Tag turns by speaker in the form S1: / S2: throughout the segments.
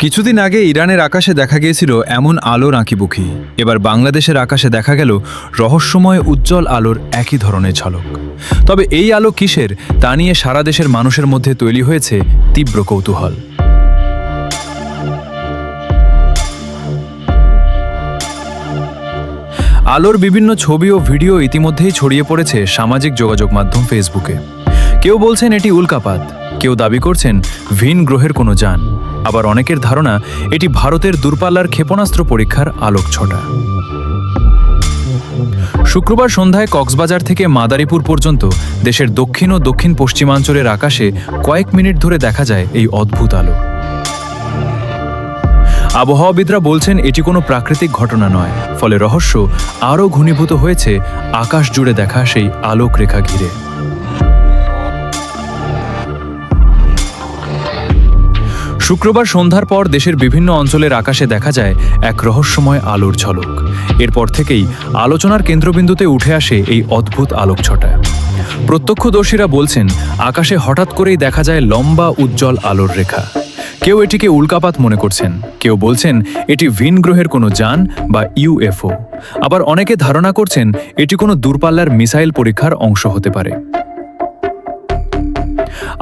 S1: কিছুদিন আগে ইরানের আকাশে দেখা গিয়েছিল এমন আলোর আঁকিবুকি। এবার বাংলাদেশের আকাশে দেখা গেল রহস্যময় উজ্জ্বল আলোর একই ধরনের ঝলক। তবে এই আলো কিসের তা নিয়ে সারা দেশের মানুষের মধ্যে তৈরি হয়েছে তীব্র কৌতূহল। আলোর বিভিন্ন ছবি ও ভিডিও ইতিমধ্যেই ছড়িয়ে পড়েছে সামাজিক যোগাযোগ মাধ্যম ফেসবুকে। কেউ বলছেন এটি উল্কাপাত, কেউ দাবি করছেন ভিন গ্রহের কোনো যান, আবার অনেকের ধারণা এটি ভারতের দূরপাল্লার ক্ষেপণাস্ত্র পরীক্ষার আলোকছটা। শুক্রবার সন্ধ্যায় কক্সবাজার থেকে মাদারীপুর পর্যন্ত দেশের দক্ষিণ ও দক্ষিণ পশ্চিমাঞ্চলের আকাশে কয়েক মিনিট ধরে দেখা যায় এই অদ্ভুত আলো। আবহাওয়াবিদরা বলছেন এটি কোনো প্রাকৃতিক ঘটনা নয়, ফলে রহস্য আরও ঘনীভূত হয়েছে আকাশ জুড়ে দেখা সেই আলোক রেখা ঘিরে। শুক্রবার সন্ধ্যার পর দেশের বিভিন্ন অঞ্চলের আকাশে দেখা যায় এক রহস্যময় আলোর ঝলক। এরপর থেকেই আলোচনার কেন্দ্রবিন্দুতে উঠে আসে এই অদ্ভুত আলোকছটা। প্রত্যক্ষদর্শীরা বলছেন আকাশে হঠাৎ করেই দেখা যায় লম্বা উজ্জ্বল আলোর রেখা। কেউ এটিকে উল্কাপাত মনে করছেন, কেউ বলছেন এটি ভিন গ্রহের কোনো যান বা ইউএফও, আবার অনেকে ধারণা করছেন এটি কোনো দূরপাল্লার মিসাইল পরীক্ষার অংশ হতে পারে।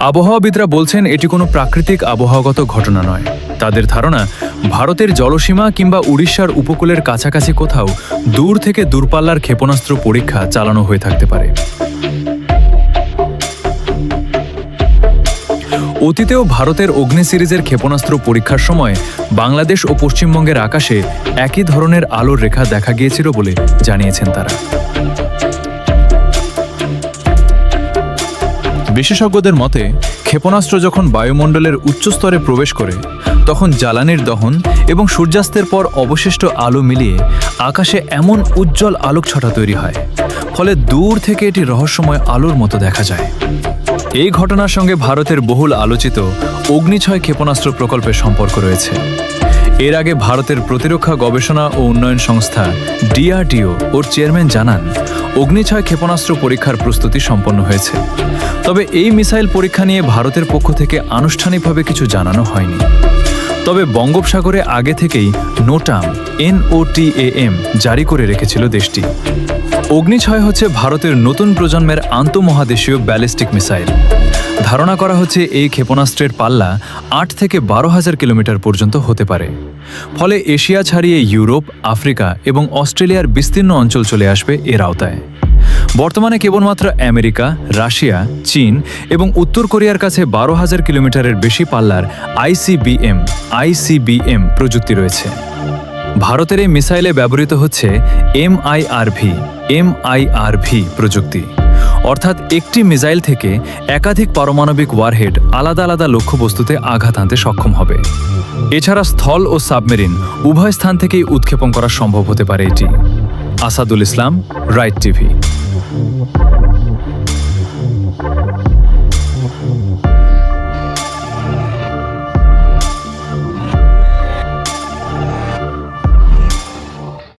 S1: আবহাওয়াবিদরা বলছেন এটি কোনো প্রাকৃতিক আবহাওয়াগত ঘটনা নয়। তাদের ধারণা ভারতের জলসীমা কিংবা উড়িষ্যার উপকূলের কাছাকাছি কোথাও দূর থেকে দূরপাল্লার ক্ষেপণাস্ত্র পরীক্ষা চালানো হয়ে থাকতে পারে। অতীতেও ভারতের অগ্নি সিরিজের ক্ষেপণাস্ত্র পরীক্ষার সময় বাংলাদেশ ও পশ্চিমবঙ্গের আকাশে একই ধরনের আলোর রেখা দেখা গিয়েছিল বলে জানিয়েছেন তারা। বিশেষজ্ঞদের মতে, ক্ষেপণাস্ত্র যখন বায়ুমণ্ডলের উচ্চ স্তরে প্রবেশ করে তখন জ্বালানির দহন এবং সূর্যাস্তের পর অবশিষ্ট আলো মিলিয়ে আকাশে এমন উজ্জ্বল আলোকছটা তৈরি হয়, ফলে দূর থেকে এটি রহস্যময় আলোর মতো দেখা যায়। এই ঘটনার সঙ্গে ভারতের বহুল আলোচিত অগ্নি-6 ক্ষেপণাস্ত্র প্রকল্পের সম্পর্ক রয়েছে। এর আগে ভারতের প্রতিরক্ষা গবেষণা ও উন্নয়ন সংস্থা DRDO ওর চেয়ারম্যান জানান অগ্নি-6 ক্ষেপণাস্ত্র পরীক্ষার প্রস্তুতি সম্পন্ন হয়েছে। তবে এই মিসাইল পরীক্ষা নিয়ে ভারতের পক্ষ থেকে আনুষ্ঠানিকভাবে কিছু জানানো হয়নি। তবে বঙ্গোপসাগরে আগে থেকেই NOTAM জারি করে রেখেছিল দেশটি। অগ্নি-6 হচ্ছে ভারতের নতুন প্রজন্মের আন্তঃমহাদেশীয় ব্যালিস্টিক মিসাইল। ধারণা করা হচ্ছে এই ক্ষেপণাস্ত্রের পাল্লা 8 থেকে 12,000 কিলোমিটার পর্যন্ত হতে পারে। ফলে এশিয়া ছাড়িয়ে ইউরোপ, আফ্রিকা এবং অস্ট্রেলিয়ার বিস্তীর্ণ অঞ্চল চলে আসবে এর আওতায়। বর্তমানে কেবলমাত্র আমেরিকা, রাশিয়া, চীন এবং উত্তর কোরিয়ার কাছে 12,000 কিলোমিটারের বেশি পাল্লার ICBM প্রযুক্তি রয়েছে। ভারতের এই মিসাইলে ব্যবহৃত হচ্ছে MIRV প্রযুক্তি, অর্থাৎ একটি মিসাইল থেকে একাধিক পারমাণবিক ওয়ারহেড আলাদা আলাদা লক্ষ্যবস্তুতে আঘাত আনতে সক্ষম হবে। এছাড়া স্থল ও সাবমেরিন উভয় স্থান থেকেই উৎক্ষেপণ করা সম্ভব হতে পারে এটি। আসাদুল ইসলাম, রাইট টিভি।